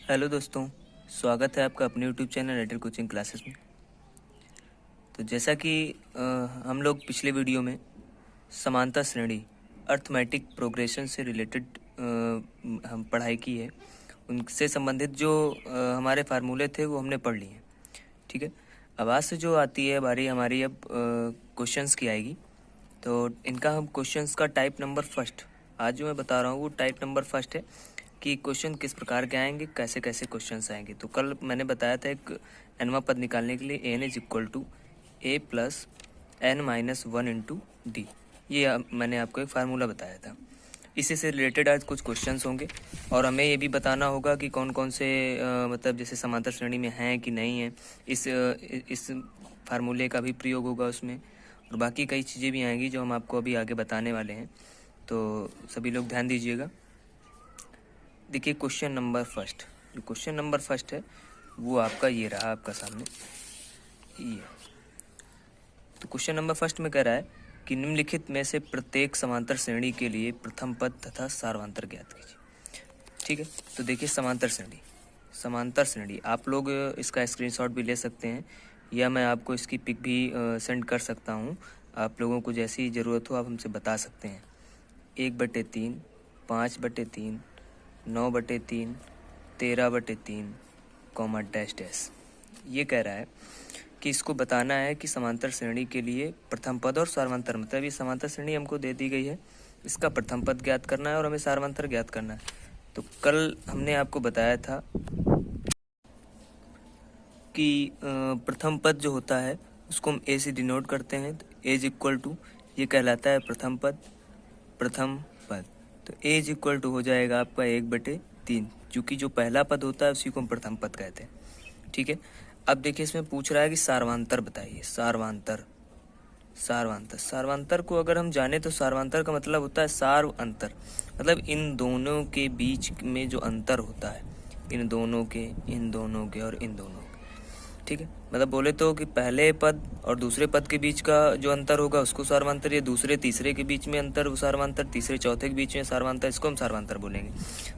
Hello दोस्तों, स्वागत है आपका अपने YouTube channel Airtel coaching classes में। तो जैसा कि हम लोग पिछले वीडियो में समांतर श्रेणी अर्थमेटिक प्रोग्रेशन से रिलेटेड हम पढ़ाई की है, उनसे संबंधित जो हमारे फार्मूले थे वो हमने पढ़ लिए हैं। ठीक है, अब आज से जो आती है बारी हमारी अब क्वेश्चंस की आएगी। तो इनका हम क्वेश्चंस का टाइप नंबर फर्स्ट आज जो मैं बता रहा हूँ वो टाइप नंबर फर्स्ट है कि क्वेश्चन किस प्रकार के आएंगे, कैसे कैसे क्वेश्चंस आएंगे। तो कल मैंने बताया था एक nवां पद निकालने के लिए n is equal to a plus n minus one into d, ये मैंने आपको एक फार्मूला बताया था। इसी से रिलेटेड आज कुछ क्वेश्चंस होंगे और हमें ये भी बताना होगा कि कौन कौन से मतलब जैसे समांतर श्रेणी में हैं कि नहीं है, इस फार्मूले का भी प्रयोग होगा उसमें, और बाकी कई चीज़ें भी आएंगी जो हम आपको अभी आगे बताने वाले हैं। तो सभी लोग ध्यान दीजिएगा। देखिए क्वेश्चन नंबर फर्स्ट, जो क्वेश्चन नंबर फर्स्ट है वो आपका ये रहा आपका सामने ये। तो क्वेश्चन नंबर फर्स्ट में कह रहा है कि निम्नलिखित में से प्रत्येक समांतर श्रेणी के लिए प्रथम पद तथा सार्वंतर ज्ञात कीजिए। ठीक है, तो देखिए समांतर श्रेणी आप लोग इसका स्क्रीनशॉट भी ले सकते हैं या मैं आपको इसकी पिक भी सेंड कर सकता हूँ। आप लोगों को जैसी ज़रूरत हो आप हमसे बता सकते हैं। 1/3, 5/3, 9/3, 13/3, कॉमा डैश डैश। ये कह रहा है कि इसको बताना है कि समांतर श्रेणी के लिए प्रथम पद और सार्वंतर, मतलब ये समांतर श्रेणी हमको दे दी गई है, इसका प्रथम पद ज्ञात करना है और हमें सार्वंतर ज्ञात करना है। तो कल हमने आपको बताया था कि प्रथम पद जो होता है उसको हम ए से डिनोट करते हैं। तो ए इज इक्वल टू ये कहलाता है प्रथम पद। तो ए इज इक्वल टू हो जाएगा आपका 1/3, क्योंकि जो पहला पद होता है उसी को हम प्रथम पद कहते हैं। ठीक है, अब देखिए इसमें पूछ रहा है कि सार्वंतर बताइए। सार्वंतर को अगर हम जाने तो सार्वंतर का मतलब होता है सार्व अंतर, मतलब इन दोनों के बीच में जो अंतर होता है, इन दोनों के और इन दोनों के। ठीक है, मतलब बोले तो कि पहले पद और दूसरे पद के बीच का जो अंतर होगा उसको सार्वंतर, या दूसरे तीसरे के बीच में अंतर वो सार्वंतर, तीसरे चौथे के बीच में सार्वंतर, इसको हम सार्वंतर बोलेंगे।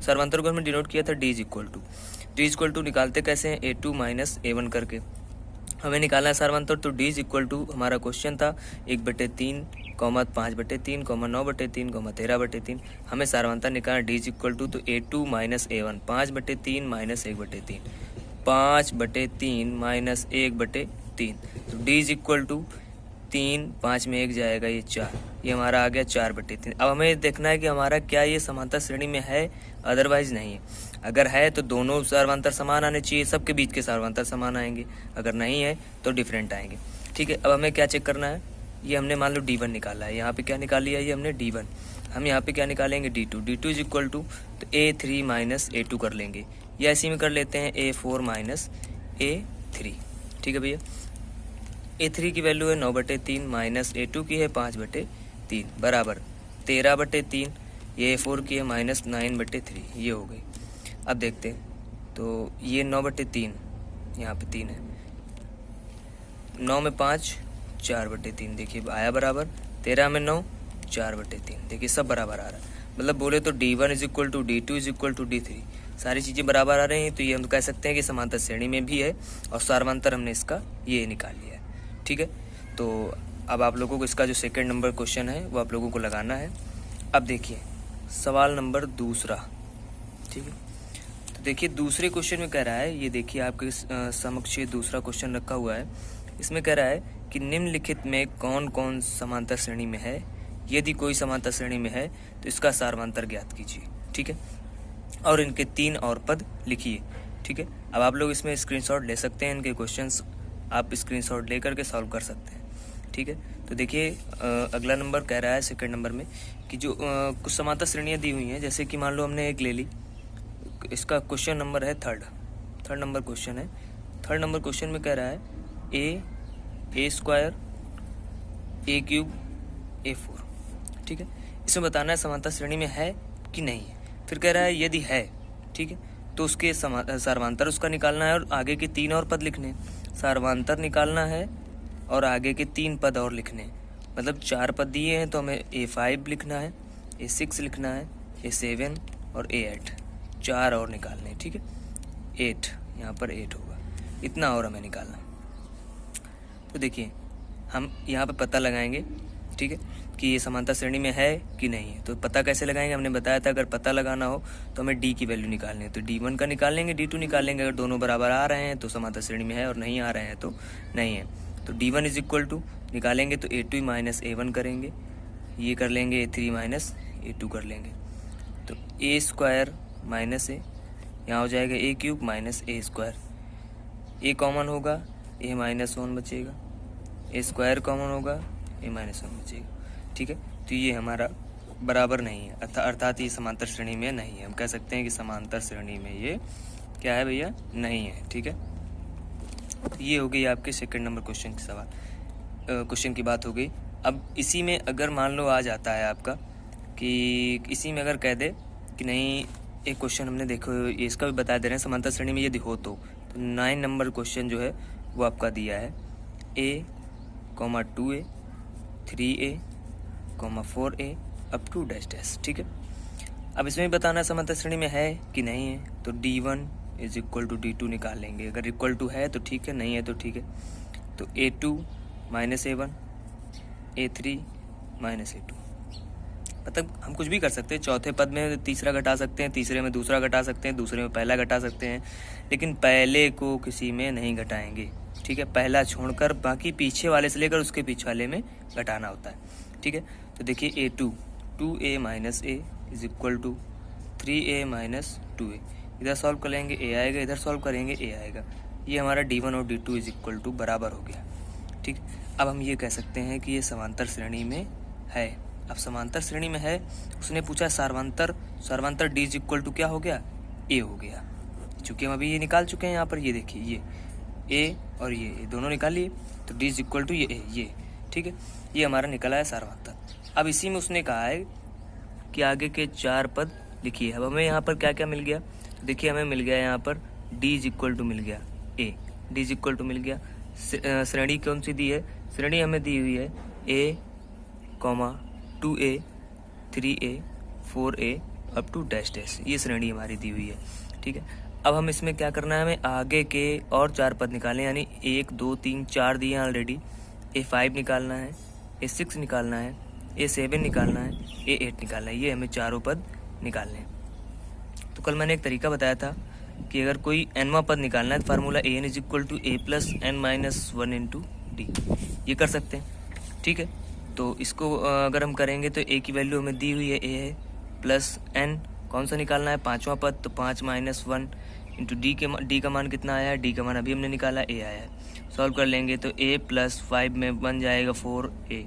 सार्वंतर को हमने डिनोट किया था डी इज इक्वल टू निकालते कैसे हैं, A2 माइनस A1 करके हमें निकालना है सार्वंतर। तो डी इज इक्वल टू हमारा क्वेश्चन था 1/3, 5/3, 9/3, 13/3, हमें सार्वंतर निकालना डी इज इक्वल टू। तो A2 minus A1 5/3 minus 1/3, 5/3 minus 1/3, तो डी इज इक्वल टू 3, 5 में 1 जाएगा, ये 4, ये हमारा आ गया 4/3। अब हमें देखना है कि हमारा क्या ये समांतर श्रेणी में है, अदरवाइज नहीं है। अगर है तो दोनों सार्वंतर समान आने चाहिए, सबके बीच के सार्वंतर समान आएंगे, अगर नहीं है तो डिफरेंट आएंगे। ठीक है, अब हमें क्या चेक करना है, ये हमने मान लो D1 निकाला है, यहाँ पे क्या निकाल लिया, ये हमने D1, हम यहाँ पे क्या निकालेंगे D2 इज इक्वल टू, तो A3 माइनस A2 कर लेंगे, या इसी में कर लेते हैं A4 माइनस A3। ठीक है भैया, A3 की वैल्यू है 9/3 माइनस A2 की है 5/3 बराबर 13/3, ये A4 की है माइनस 9/3, ये हो गई। अब देखते हैं, तो ये 9/3, यहाँ पे 3 है, 9 में 5 4/3, देखिए आया बराबर, 13 में 9 4/3, देखिए सब बराबर आ रहा है। मतलब बोले तो D1 is equal to D2 is equal to D3, सारी चीज़ें बराबर आ रही हैं, तो ये हम कह सकते हैं कि समांतर श्रेणी में भी है और सार्वंतर हमने इसका ये निकाल लिया है। ठीक है, तो अब आप लोगों को इसका जो सेकंड नंबर क्वेश्चन है वो आप लोगों को लगाना है। अब देखिए सवाल नंबर दूसरा। ठीक है, तो देखिए दूसरे क्वेश्चन में कह रहा है, ये देखिए आपके समक्ष दूसरा क्वेश्चन रखा हुआ है, इसमें कह रहा है कि निम्नलिखित में कौन कौन समांतर श्रेणी में है, यदि कोई समांतर श्रेणी में है तो इसका सार्वंतर ज्ञात कीजिए। ठीक है, और इनके 3 और पद लिखिए। ठीक है, अब आप लोग इसमें स्क्रीनशॉट ले सकते हैं, इनके क्वेश्चंस आप स्क्रीनशॉट ले करके सॉल्व कर सकते हैं। ठीक है, तो देखिए अगला नंबर कह रहा है सेकंड नंबर में कि जो कुछ समांतर श्रेणियाँ दी हुई हैं, जैसे कि मान लो हमने एक ले ली, इसका क्वेश्चन नंबर है थर्ड नंबर क्वेश्चन है। थर्ड नंबर क्वेश्चन में कह रहा है A स्क्वायर A3 A4। ठीक है, इसमें बताना है समांतर श्रेणी में है कि नहीं है। फिर कह रहा है यदि है, ठीक है, तो उसके सार्वंतर उसका निकालना है और आगे के 3 और पद लिखने, सार्वंतर निकालना है और आगे के 3 पद और लिखने, मतलब 4 पद दिए हैं तो हमें A5 लिखना है, A6 लिखना है, A7 और A8, 4 और निकालने। ठीक है, 8, यहाँ पर 8 होगा, इतना और हमें निकालना। तो देखिए हम यहाँ पर पता लगाएंगे, ठीक है, कि ये समांतर श्रेणी में है कि नहीं है। तो पता कैसे लगाएंगे, हमने बताया था अगर पता लगाना हो तो हमें डी की वैल्यू निकालनी है। तो D1 का निकाल लेंगे, D2 निकाल लेंगे। अगर दोनों बराबर आ रहे हैं तो समांतर श्रेणी में है, और नहीं आ रहे हैं तो नहीं है। तो D1 इज इक्वल टू निकालेंगे तो A2 माइनस A1 करेंगे, ये कर लेंगे A3 माइनस A2 कर लेंगे। तो A स्क्वायर माइनस A, यहाँ हो जाएगा A cube minus A square. A common होगा, A माइनस 1 बचेगा, A स्क्वायर कॉमन होगा, A माइनस 1 बचेगा, ठीक है। तो ये हमारा बराबर नहीं है, अर्थात ये समांतर श्रेणी में नहीं है। हम कह सकते हैं कि समांतर श्रेणी में ये क्या है भैया, नहीं है, ठीक है। तो ये हो गई आपके सेकंड नंबर क्वेश्चन की क्वेश्चन की बात हो गई। अब इसी में अगर मान लो आ जाता है आपका कि इसी में अगर कह दे कि नहीं, एक क्वेश्चन हमने देखो, इसका भी बता दे रहे हैं, समांतर श्रेणी में यदि हो तो 9 नंबर क्वेश्चन जो है वो आपका दिया है A, 2A, 3A, 4A up to dash dash, ठीक है। अब इसमें भी बताना है समांतर श्रेणी में है कि नहीं है। तो D1 is equal to D2 निकाल लेंगे। अगर इक्वल टू है तो ठीक है, नहीं है तो ठीक है। तो A2 minus A1, A3 minus A2, मतलब हम कुछ भी कर सकते हैं। चौथे पद में तीसरा घटा सकते हैं, तीसरे में दूसरा घटा सकते हैं, दूसरे में पहला घटा सकते हैं, लेकिन पहले को किसी में नहीं घटाएंगे, ठीक है। पहला छोड़कर बाकी पीछे वाले से लेकर उसके पीछे वाले में घटाना होता है, ठीक है। तो देखिए A2 2A minus A is equal to 3A minus 2A। इधर सॉल्व कर लेंगे A आएगा, इधर सॉल्व करेंगे A आएगा। ये हमारा D1 और D2 इज इक्वल टू बराबर हो गया, ठीक। अब हम ये कह सकते हैं कि ये समांतर श्रेणी में है। अब समांतर श्रेणी में है, उसने पूछा सर्वांतर D इज इक्वल टू क्या हो गया, A हो गया। चूँकि हम अभी ये निकाल चुके हैं यहाँ पर, ये देखिए ये A और ये दोनों निकाल लिए, तो D इज इक्वल टू ये A, ये ठीक है। ये हमारा निकला है सर्वांतर। अब इसी में उसने कहा है कि आगे के 4 पद लिखिए। अब हमें यहाँ पर क्या क्या मिल गया, देखिए हमें मिल गया यहाँ पर D इज इक्वल टू मिल गया A, D is equal to मिल गया। श्रेणी कौन सी दी है, श्रेणी हमें दी हुई है A, 2A, 3A, 4A up to dash dash, ये श्रेणी हमारी दी हुई है, ठीक है। अब हम इसमें क्या करना है, हमें आगे के और 4 पद निकालने, यानी 1 2 3 4 दिए हैं ऑलरेडी। A5 निकालना है, A6 निकालना है, A7 निकालना है, A8 निकालना है। ये हमें चारों पद निकालने हैं। तो कल मैंने एक तरीका बताया था कि अगर कोई nवां पद निकालना है तो formula an is equal to A plus n minus 1 into d, ये कर सकते हैं, ठीक है। तो इसको अगर हम करेंगे तो A की वैल्यू हमें दी हुई है A है, प्लस n कौन सा निकालना है, 5वां पद, तो 5 माइनस 1 इंटू डी का मान कितना आया है, डी का मान अभी हमने निकाला A आया है। सॉल्व कर लेंगे तो A प्लस 5 में बन जाएगा 4A,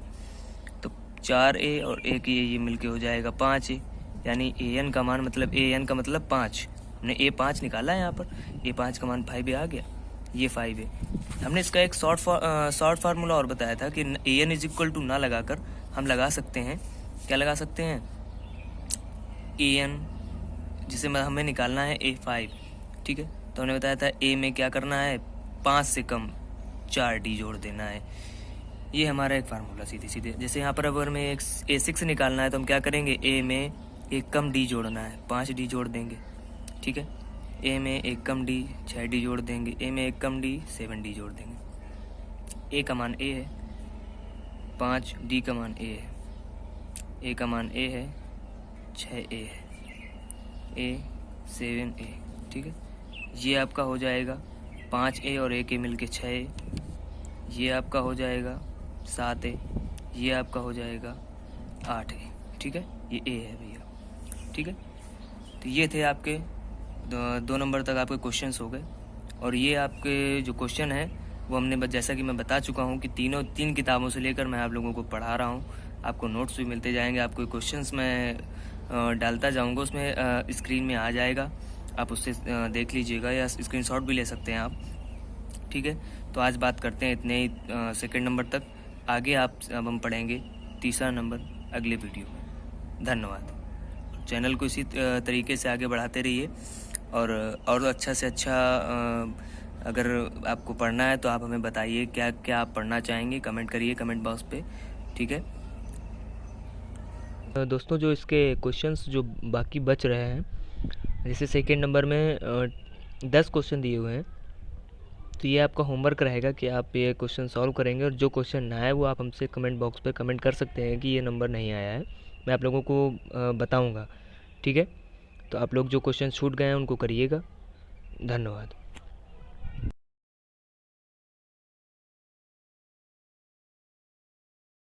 तो 4A और A की ये मिलके हो जाएगा 5A, यानी AN का मान मतलब AN का मतलब 5, हमने A5 निकाला है यहाँ पर, A5 का मान 5A आ गया, ये 5A। हमने इसका एक शॉर्ट फार्मूला और बताया था कि AN इज इक्वल टू ना लगाकर हम लगा सकते हैं, क्या लगा सकते हैं, AN जिसे हमें निकालना है A5, ठीक है। तो हमने बताया था A में क्या करना है, 5 से कम 4D जोड़ देना है। ये हमारा एक फार्मूला सीधे सीधे। जैसे यहाँ पर अगर हमें एक A6 निकालना है तो हम क्या करेंगे, A में एक कम D जोड़ना है, 5D जोड़ देंगे, ठीक है। A में एक कम D 6D जोड़ देंगे, A में एक कम D 7D जोड़ देंगे। A का मान A है 5, D का मान A है, A का मान A है 6A है, A 7A, ठीक है। ये आपका हो जाएगा 5A और A के मिलके 6A, ये आपका हो जाएगा 7A, ये आपका हो जाएगा 8A, ठीक है। ये A है भैया, ठीक है। तो ये थे आपके 2 नंबर तक आपके क्वेश्चंस हो गए। और ये आपके जो क्वेश्चन है वो हमने जैसा कि मैं बता चुका हूँ कि 3 किताबों से लेकर मैं आप लोगों को पढ़ा रहा हूँ। आपको नोट्स भी मिलते जाएंगे, आपको क्वेश्चंस मैं डालता जाऊँगा, उसमें स्क्रीन में आ जाएगा, आप उससे देख लीजिएगा या स्क्रीनशॉट भी ले सकते हैं आप, ठीक है। तो आज बात करते हैं इतने ही सेकंड नंबर तक। आगे अब हम पढ़ेंगे 3रा नंबर अगले वीडियो में। धन्यवाद। चैनल को इसी तरीके से आगे बढ़ाते रहिए और अच्छा से अच्छा अगर आपको पढ़ना है तो आप हमें बताइए क्या क्या आप पढ़ना चाहेंगे, कमेंट करिए कमेंट बॉक्स पे, ठीक है। दोस्तों जो इसके क्वेश्चंस जो बाकी बच रहे हैं, जैसे सेकंड नंबर में 10 क्वेश्चन दिए हुए हैं, तो ये आपका होमवर्क रहेगा कि आप ये क्वेश्चन सॉल्व करेंगे, और जो क्वेश्चन ना आए वो आप हमसे कमेंट बॉक्स पे कमेंट कर सकते हैं कि ये नंबर नहीं आया है, मैं आप लोगों को बताऊंगा। ठीक है, तो आप लोग जो क्वेश्चन छूट गए हैं उनको करिएगा। धन्यवाद।